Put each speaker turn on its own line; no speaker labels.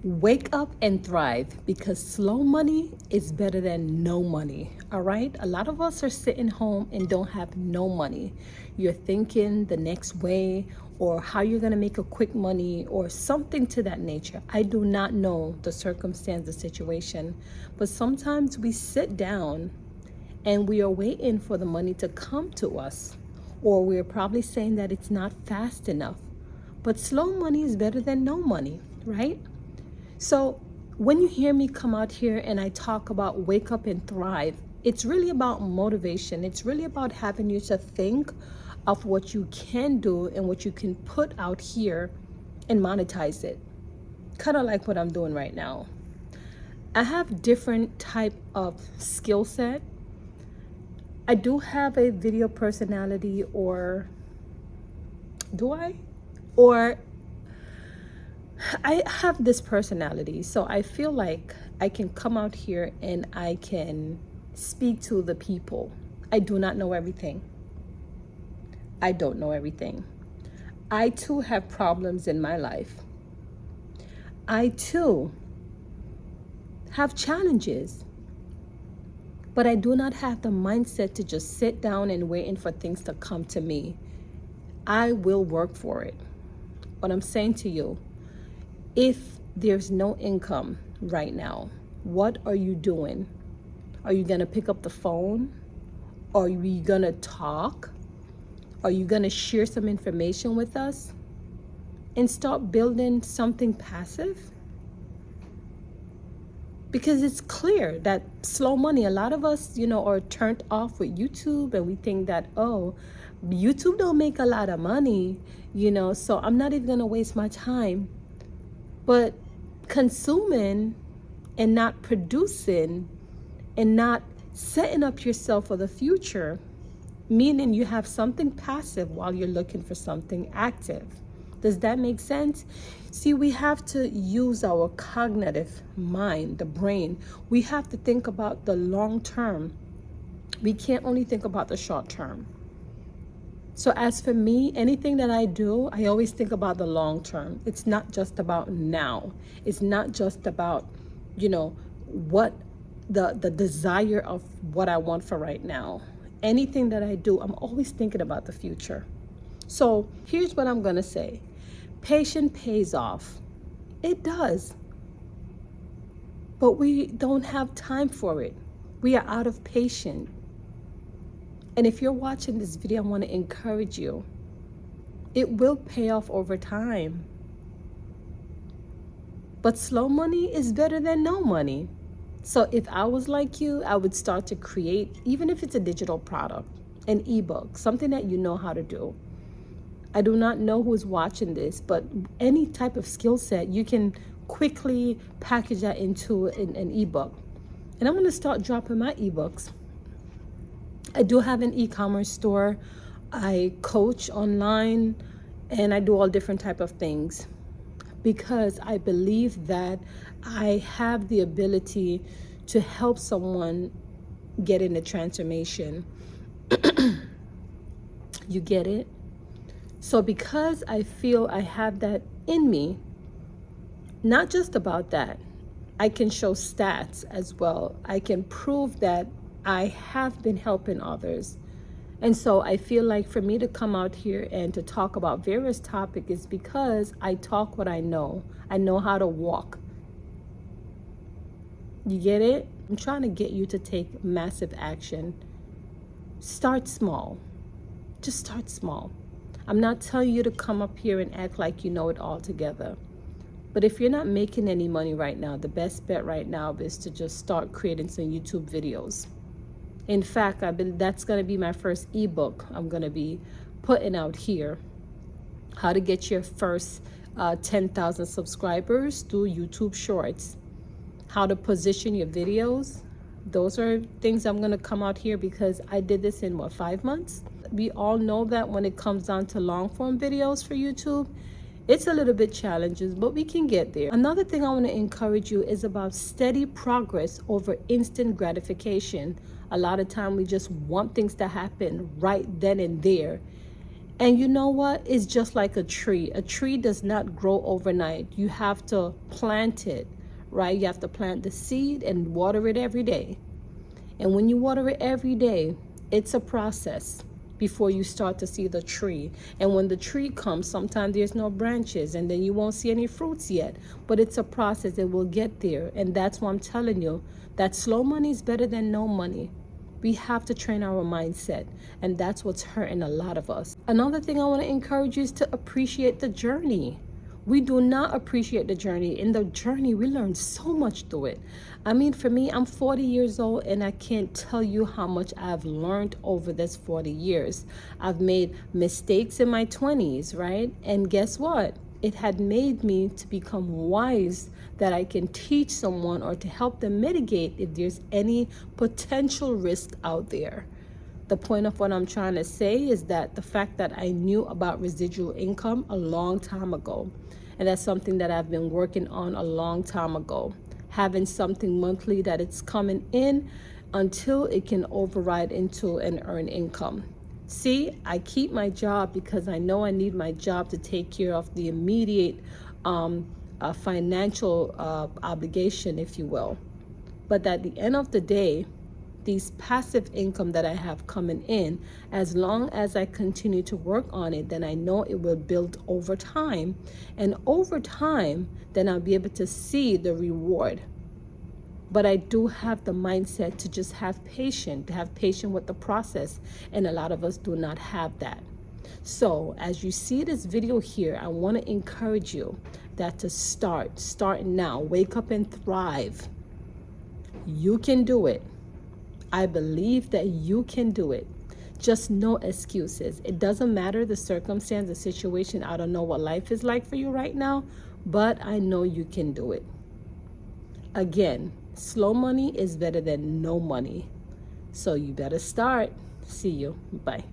Wake up and thrive, because slow money is better than no money. All right. A lot of us are sitting home and don't have no money. You're thinking the next way or how you're going to make a quick money or something to that nature. I do not know the circumstance, the situation, but sometimes we sit down and we are waiting for the money to come to us, or we're probably saying that it's not fast enough. But slow money is better than no money, right? So when you hear me come out here and I talk about wake up and thrive, it's really about motivation. It's really about having you to think of what you can do and what you can put out here and monetize it. Kind of like what I'm doing right now. I have different type of skill set. I do have a video personality, or do I? Or I have this personality, so I feel like I can come out here and I can speak to the people. I do not know everything. I don't know everything. I too have problems in my life. I too have challenges. But I do not have the mindset to just sit down and waiting for things to come to me. I will work for it. What I'm saying to you, if there's no income right now, what are you doing? Are you going to pick up the phone? Are we going to talk? Are you going to share some information with us and start building something passive? Because it's clear that slow money, a lot of us, are turned off with YouTube, and we think that, oh, YouTube don't make a lot of money, so I'm not even going to waste my time. But consuming and not producing and not setting up yourself for the future, meaning you have something passive while you're looking for something active. Does that make sense? See, we have to use our cognitive mind, the brain. We have to think about the long term. We can't only think about the short term. So as for me, anything that I do, I always think about the long term. It's not just about now. It's not just about, what the desire of what I want for right now. Anything that I do, I'm always thinking about the future. So here's what I'm going to say. Patience pays off. It does. But we don't have time for it. We are out of patience. And if you're watching this video, I want to encourage you. It will pay off over time. But slow money is better than no money. So if I was like you, I would start to create, even if it's a digital product, an ebook, something that you know how to do. I do not know who's watching this, but any type of skill set, you can quickly package that into an ebook. And I'm going to start dropping my ebooks. I do have an e-commerce store. I coach online, and I do all different type of things because I believe that I have the ability to help someone get in a transformation. You get it? So because I feel I have that in me, not just about that, I can show stats as well. I can prove that I have been helping others. And so I feel like for me to come out here and to talk about various topics is because I talk what I know. I know how to walk. You get it? I'm trying to get you to take massive action. Start small. Just start small. I'm not telling you to come up here and act like you know it all together. But if you're not making any money right now, the best bet right now is to just start creating some YouTube videos. In fact, that's going to be my first ebook I'm going to be putting out here. How to get your first 10,000 subscribers through YouTube Shorts. How to position your videos. Those are things I'm going to come out here because I did this in, 5 months? We all know that when it comes down to long form videos for YouTube, it's a little bit challenging, but we can get there. Another thing I want to encourage you is about steady progress over instant gratification. A lot of time we just want things to happen right then and there. And you know what? It's just like a tree. A tree does not grow overnight. You have to plant it, right? You have to plant the seed and water it every day. And when you water it every day, it's a process before you start to see the tree. And when the tree comes, sometimes there's no branches and then you won't see any fruits yet. But it's a process. It will get there. And that's why I'm telling you that slow money is better than no money. We have to train our mindset, and that's what's hurting a lot of us. Another thing I want to encourage you is to appreciate the journey. We do not appreciate the journey. In the journey, we learn so much through it. I mean, for me, I'm 40 years old, and I can't tell you how much I've learned over this 40 years. I've made mistakes in my 20s, right? And guess what? It had made me to become wise, that I can teach someone or to help them mitigate if there's any potential risk out there. The point of what I'm trying to say is that the fact that I knew about residual income a long time ago, and that's something that I've been working on a long time ago, having something monthly that it's coming in until it can override into an earned income. See, I keep my job because I know I need my job to take care of the immediate financial obligation, if you will. But at the end of the day, these passive income that I have coming in, as long as I continue to work on it, then I know it will build over time. And over time, then I'll be able to see the reward. But I do have the mindset to just have patience, to have patience with the process. And a lot of us do not have that. So as you see this video here, I want to encourage you that to start now, wake up and thrive. You can do it. I believe that you can do it. Just no excuses. It doesn't matter the circumstance, the situation. I don't know what life is like for you right now, but I know you can do it. Again, slow money is better than no money. So you better start. See you. Bye.